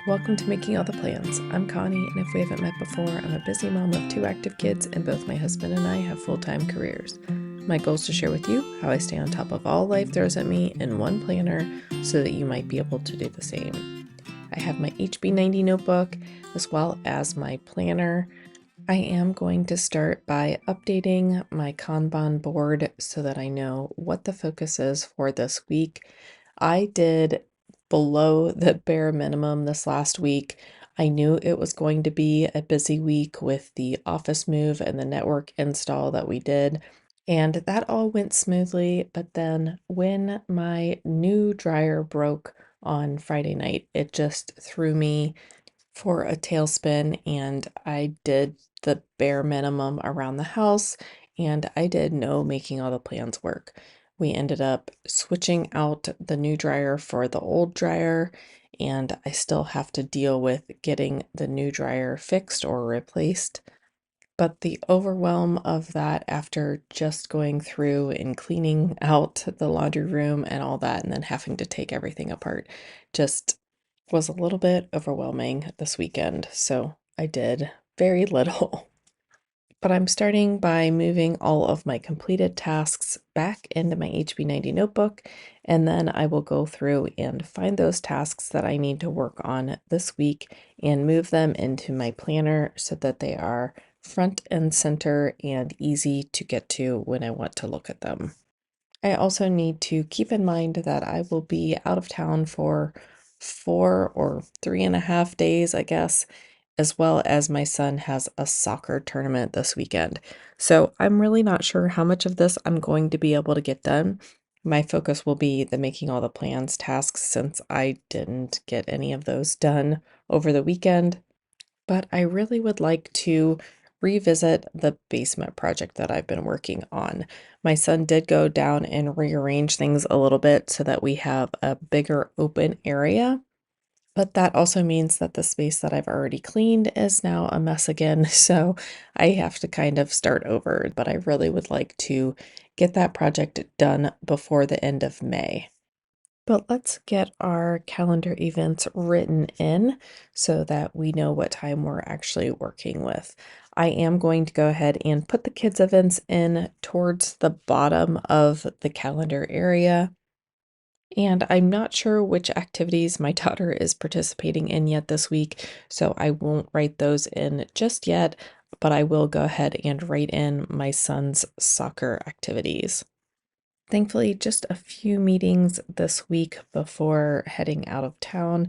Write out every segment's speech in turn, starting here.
Welcome to Making All the Plans. I'm Connie, and if we haven't met before, I'm a busy mom of 2 active kids, and both my husband and I have full-time careers. My goal is to share with you how I stay on top of all life throws at me in one planner so that you might be able to do the same. I have my HB90 notebook as well as my planner. I am going to start by updating my Kanban board so that I know what the focus is for this week. I did below the bare minimum this last week. I knew it was going to be a busy week with the office move and the network install that we did, and that all went smoothly. But then when my new dryer broke on Friday night, it just threw me for a tailspin, and I did the bare minimum around the house, and I did no making all the plans work. We ended up switching out the new dryer for the old dryer, and I still have to deal with getting the new dryer fixed or replaced. But the overwhelm of that after just going through and cleaning out the laundry room and all that, and then having to take everything apart, just was a little bit overwhelming this weekend. So I did very little. But I'm starting by moving all of my completed tasks back into my HB90 notebook, and then I will go through and find those tasks that I need to work on this week and move them into my planner so that they are front and center and easy to get to when I want to look at them. I also need to keep in mind that I will be out of town for 4 or 3.5 days, I guess, as well as my son has a soccer tournament this weekend. So I'm really not sure how much of this I'm going to be able to get done. My focus will be the making all the plans tasks since I didn't get any of those done over the weekend. But I really would like to revisit the basement project that I've been working on. My son did go down and rearrange things a little bit so that we have a bigger open area. But that also means that the space that I've already cleaned is now a mess again, so I have to kind of start over. But I really would like to get that project done before the end of May. But let's get our calendar events written in so that we know what time we're actually working with. I am going to go ahead and put the kids' events in towards the bottom of the calendar area. And I'm not sure which activities my daughter is participating in yet this week, so I won't write those in just yet, but I will go ahead and write in my son's soccer activities. Thankfully, just a few meetings this week before heading out of town.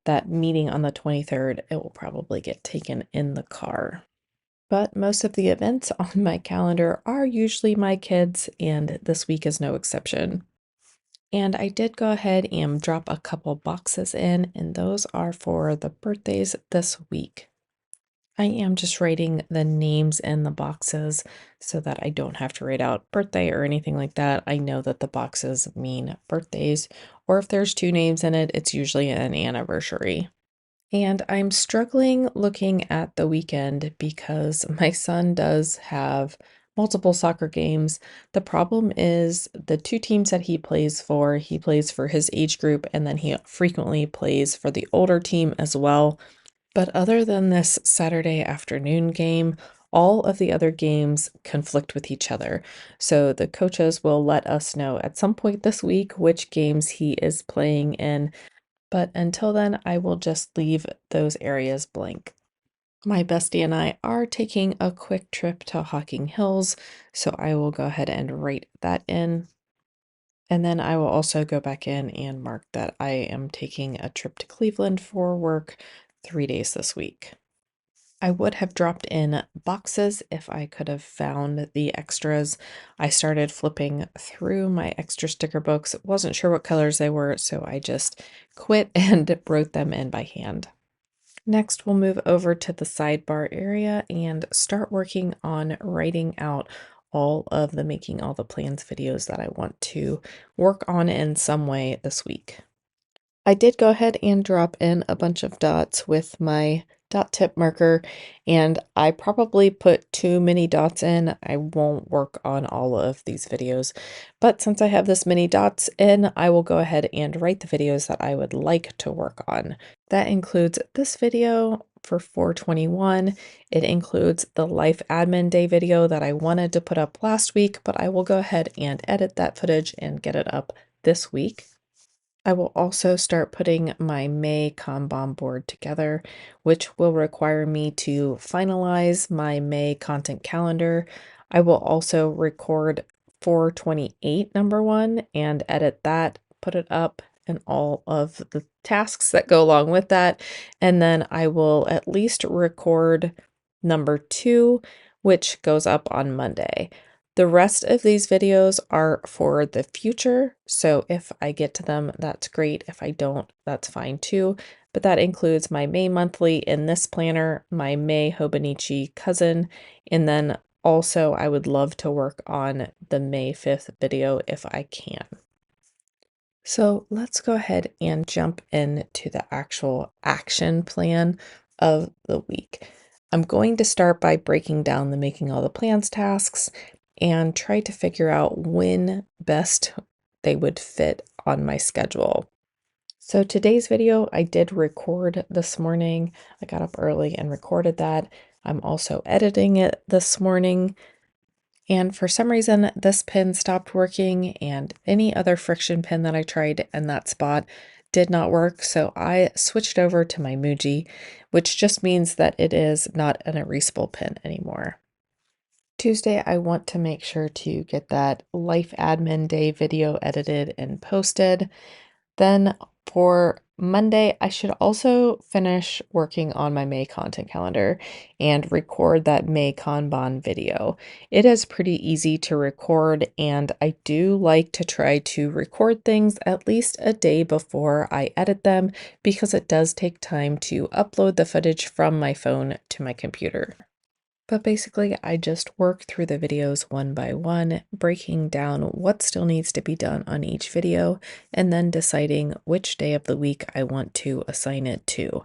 That meeting on the 23rd, it will probably get taken in the car. But most of the events on my calendar are usually my kids, and this week is no exception. And I did go ahead and drop a couple boxes in, and those are for the birthdays this week. I am just writing the names in the boxes so that I don't have to write out birthday or anything like that. I know that the boxes mean birthdays, or if there's 2 names in it, it's usually an anniversary. And I'm struggling looking at the weekend because my son does have multiple soccer games. The problem is the 2 teams that he plays for his age group, and then he frequently plays for the older team as well. But other than this Saturday afternoon game, all of the other games conflict with each other. So the coaches will let us know at some point this week which games he is playing in. But until then, I will just leave those areas blank. My bestie and I are taking a quick trip to Hocking Hills, so I will go ahead and write that in. And then I will also go back in and mark that I am taking a trip to Cleveland for work 3 days this week. I would have dropped in boxes if I could have found the extras. I started flipping through my extra sticker books, wasn't sure what colors they were, so I just quit and wrote them in by hand. Next, we'll move over to the sidebar area and start working on writing out all of the Making All the Plans videos that I want to work on in some way this week. I did go ahead and drop in a bunch of dots with my dot tip marker, and I probably put too many dots in. I won't work on all of these videos, but since I have this many dots in, I will go ahead and write the videos that I would like to work on. That includes this video for 421. It includes the Life Admin Day video that I wanted to put up last week, but I will go ahead and edit that footage and get it up this week. I will also start putting my May Kanban board together, which will require me to finalize my May content calendar. I will also record 428 number one and edit that, put it up, and all of the tasks that go along with that. And then I will at least record number two, which goes up on Monday. The rest of these videos are for the future, so if I get to them, that's great. If I don't, that's fine too. But that includes my May monthly in this planner, my May Hobonichi cousin, and then also I would love to work on the May 5th video if I can. So let's go ahead and jump into the actual action plan of the week. I'm going to start by breaking down the making all the plans tasks and try to figure out when best they would fit on my schedule. So today's video I did record this morning. I got up early and recorded that. I'm also editing it this morning. And for some reason, this pin stopped working, and any other friction pin that I tried in that spot did not work. So I switched over to my Muji, which just means that it is not an erasable pin anymore. Tuesday, I want to make sure to get that Life Admin Day video edited and posted. Then for Monday, I should also finish working on my May content calendar and record that May Kanban video. It is pretty easy to record, and I do like to try to record things at least a day before I edit them because it does take time to upload the footage from my phone to my computer. But basically, I just work through the videos one by one, breaking down what still needs to be done on each video, and then deciding which day of the week I want to assign it to.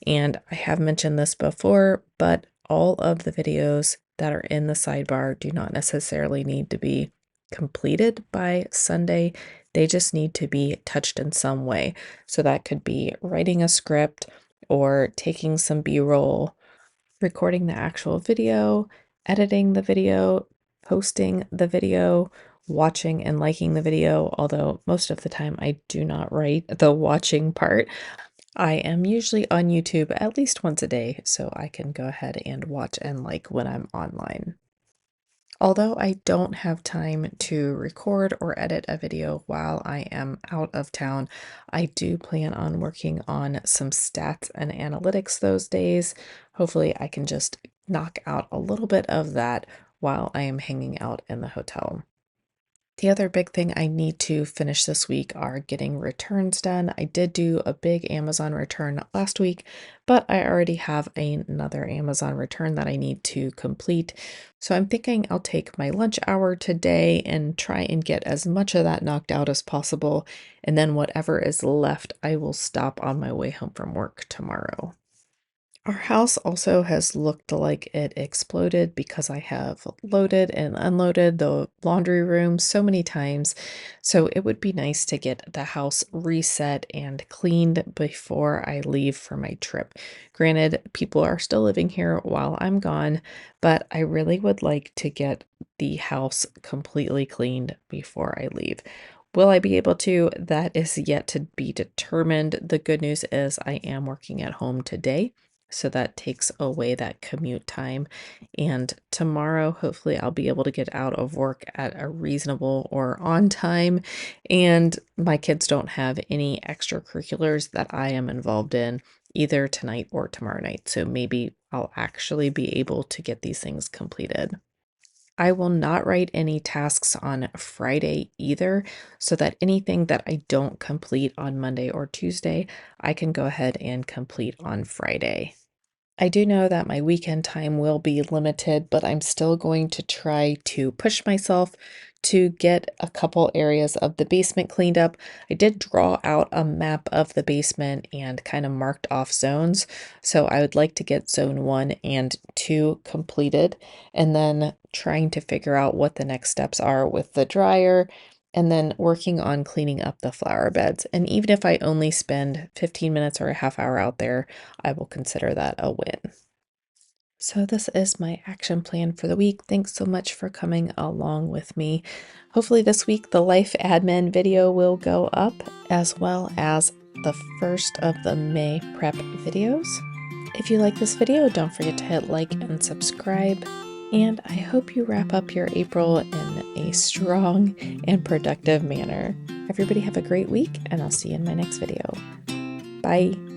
And I have mentioned this before, but all of the videos that are in the sidebar do not necessarily need to be completed by Sunday. They just need to be touched in some way. So that could be writing a script or taking some B-roll, recording the actual video, editing the video, posting the video, watching and liking the video, although most of the time I do not write the watching part. I am usually on YouTube at least once a day, so I can go ahead and watch and like when I'm online. Although I don't have time to record or edit a video while I am out of town, I do plan on working on some stats and analytics those days. Hopefully, I can just knock out a little bit of that while I am hanging out in the hotel. The other big thing I need to finish this week are getting returns done. I did do a big Amazon return last week, but I already have another Amazon return that I need to complete. So I'm thinking I'll take my lunch hour today and try and get as much of that knocked out as possible. And then whatever is left, I will stop on my way home from work tomorrow. Our house also has looked like it exploded because I have loaded and unloaded the laundry room so many times. So it would be nice to get the house reset and cleaned before I leave for my trip. Granted, people are still living here while I'm gone, but I really would like to get the house completely cleaned before I leave. Will I be able to? That is yet to be determined. The good news is I am working at home today, so that takes away that commute time. And tomorrow, hopefully, I'll be able to get out of work at a reasonable or on time. And my kids don't have any extracurriculars that I am involved in either tonight or tomorrow night. So maybe I'll actually be able to get these things completed. I will not write any tasks on Friday either, so that anything that I don't complete on Monday or Tuesday, I can go ahead and complete on Friday. I do know that my weekend time will be limited, but I'm still going to try to push myself to get a couple areas of the basement cleaned up. I did draw out a map of the basement and kind of marked off zones. So I would like to get zone 1 and 2 completed, and then trying to figure out what the next steps are with the dryer, and then working on cleaning up the flower beds. And even if I only spend 15 minutes or a half hour out there, I will consider that a win. So, this is my action plan for the week. Thanks so much for coming along with me. Hopefully, this week the life admin video will go up, as well as the first of the May prep videos. If you like this video, don't forget to hit like and subscribe. And I hope you wrap up your April in a strong and productive manner. Everybody have a great week, and I'll see you in my next video. Bye.